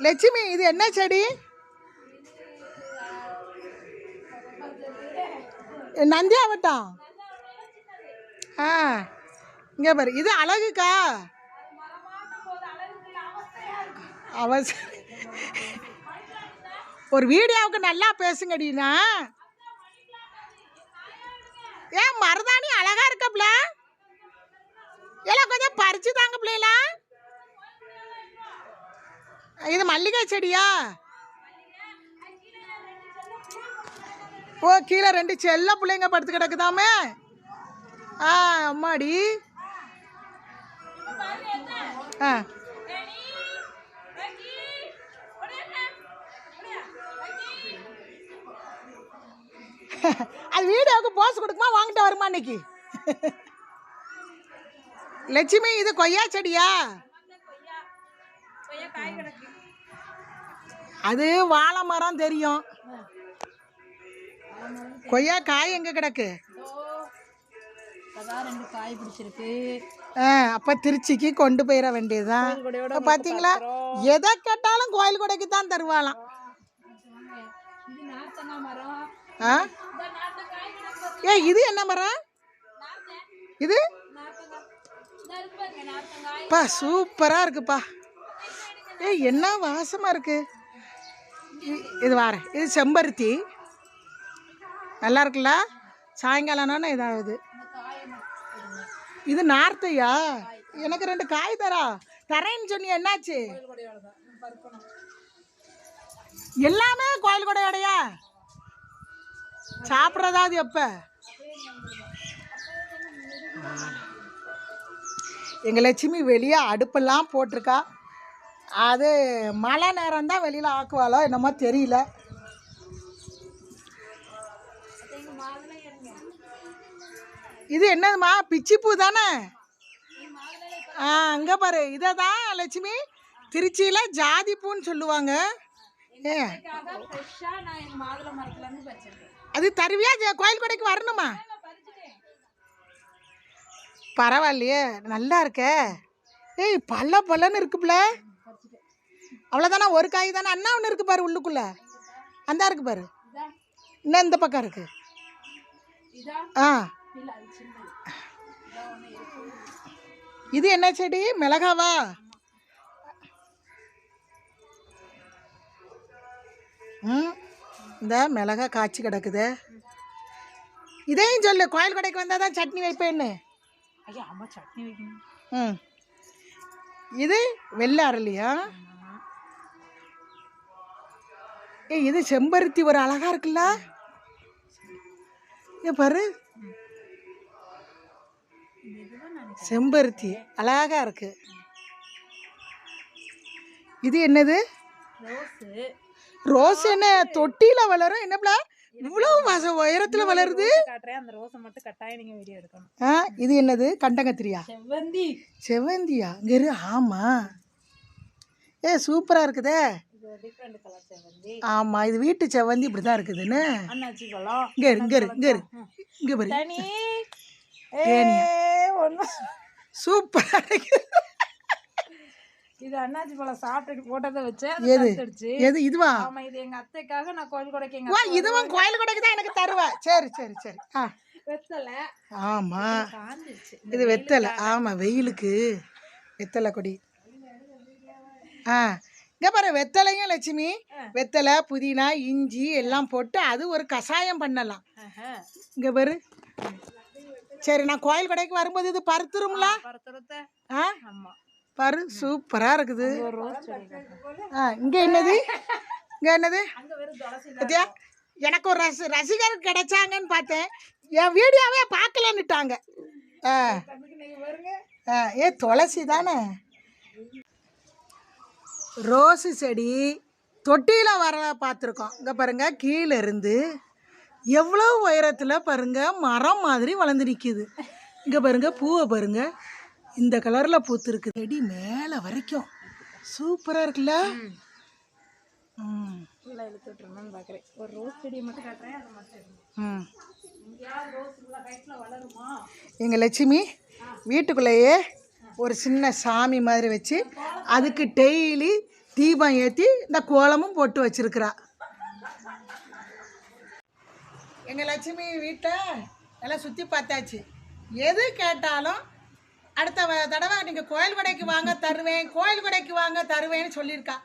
லட்சுமி இது என்ன செடி? நந்தியாவட்டம். ஆ இங்கே பாரு, இது அழகுக்கா? அவசரம் ஒரு வீடியோவுக்கு நல்லா பேசுங்கடினா. ஏன் மருதாணி அழகா இருக்கப்ல? எல்லாம் கொஞ்சம் பறிச்சு தாங்க பிள்ளைங்களா. இது மல்லிகை செடியா? ஓ, கீழே 2 செல்ல பிள்ளைங்க படுத்து கிடக்குதாமே. ஆ அம்மாடி. ஆ அது வீடியோவுக்கு போஸ் கொடுக்குமா வாங்கிட்டு வருமா இன்னைக்கு? லட்சுமி இது கொய்யா செடியா? அது வாழை மரம் தெரியும். கொய்யா காய் எங்க கிடக்கு? காய் பிடிச்சிருக்கு. அப்ப திருச்சிக்கு கொண்டு போயிட வேண்டியதுதான். பாத்தீங்களா, எதை கேட்டாலும் கோயில் கொடைக்கு தான் தருவாளாம். ஏ இது என்ன மரம்? இது பா சூப்பரா இருக்குப்பா. ஏ என்ன வாசமா இருக்கு. இது வாரேன். இது செம்பருத்தி நல்லா இருக்குல்ல. சாயங்காலம்னா இதாகுது. இது நார்த்தையா? எனக்கு 2 காய் தரேன்னு சொன்னி, என்னாச்சு? எல்லாமே கோயில் கொடையோடையா சாப்பிட்றதாவது எப்ப? எங்கள் லட்சுமி வெளியே அடுப்பெல்லாம் போட்டிருக்கா. அது மழை நேரம் தான் வெளியில் ஆக்குவாளோ என்னமோ தெரியல. இது என்னதுமா? பிச்சிப்பூ தானே? அங்கே பாரு, இதை தான் லட்சுமி திருச்சியில் ஜாதி பூன்னு சொல்லுவாங்க. அது தருவியா? கோயில் கொடைக்கு வரணுமா? பரவாயில்லையே, நல்லா இருக்க. ஏய் பல்லன்னு இருக்குப்ல. அவ்வளோதானா? ஒரு காய் தானே? அண்ணா ஒன்று இருக்கு பாரு உள்ளுக்குள்ள. அந்த இருக்கு பாரு. இன்னும் இந்த பக்கம் இருக்கு. இது என்ன செடி? மிளகாவா? இந்த மிளகா காய்ச்சி கிடக்குது. இதையும் சொல்லு, கோயில் கடைக்கு வந்தால் தான் சட்னி வைப்பேன்னு. சட்னி வைக்கணும். இது வெள்ளை அரளியா? இது செம்பருத்தி ஒரு அழகா இருக்குல்ல. பாரு, செம்பருத்தி அழகா இருக்கு. இது என்னது? ரோஸ். என்ன தொட்டியில வளரும்? என்னப்ல இவ்வளவு உயரத்துல வளருது? அந்த ரோஸை மட்டும் கட்டாயம் நீங்க வீடியோ எடுக்கணும். இது என்னது? கண்டங்கத்திரியா? செவ்வந்தி. செவ்வந்தியா? இங்க ஆமா. சூப்பரா இருக்குதே. ஆமா, இது வீட்டு செவ்வந்தி இப்படிதான் இருக்குதுன்னு. இங்க பாரு. சூப்பரா இருக்கு. இது அண்ணாச்சி பழம் சாப்பிட்டு போட்டதை வச்சு. எது இதுவா? ஆமா, இது எங்க அத்தைக்காக நான் கோயில் கொடைக்கு. இதுவும் கோயில் கொடைக்கு தான் எனக்கு தருவா. சரி. வெத்தலை. ஆமா, இது வெத்தலை. ஆமா, வெயிலுக்கு வெத்தலை கொடி. இங்க பாரு, வெத்தலையும் லட்சுமி, வெத்தலை, புதினா, இஞ்சி எல்லாம் போட்டு அது ஒரு கஷாயம் பண்ணலாம். இங்க பாரு. சரி, நான் கோயில் கடைக்கு வரும்போது இது பருத்துரும்ல. பாரு, சூப்பரா இருக்குது. இங்க என்னது? எனக்கு ஒரு ரசிகர் கிடைச்சாங்கன்னு பார்த்தேன். என் வீடியோவே பார்க்கலன்னுட்டாங்க. துளசி தானே? ரோஸு செடி தொட்டியில் வர பார்த்துருக்கோம். இங்கே பாருங்க, கீழே இருந்து எவ்வளோ உயரத்தில் பாருங்க மரம் மாதிரி வளர்ந்து நிற்கிது. இங்கே பாருங்க, பூவை பாருங்க, இந்த கலரில் பூத்துருக்கு. செடி மேலே வரைக்கும் சூப்பராக இருக்குல்ல. ஒரு ரோஸ் செடியை மட்டும் காட்டுறேன். எங்கள் லட்சுமி வீட்டுக்குள்ளேயே ஒரு சின்ன சாமி மாதிரி வச்சு அதுக்கு டெய்லி தீபம் ஏற்றி இந்த கோலமும் போட்டு வச்சிருக்கிறா. எங்கள் லட்சுமி வீட்டை எல்லாம் சுற்றி பார்த்தாச்சு. எது கேட்டாலும் அடுத்த தடவை நீங்கள் கோயில் கொடைக்கு வாங்க தருவேன், கோயில் கொடைக்கு வாங்க தருவேன்னு சொல்லியிருக்கா.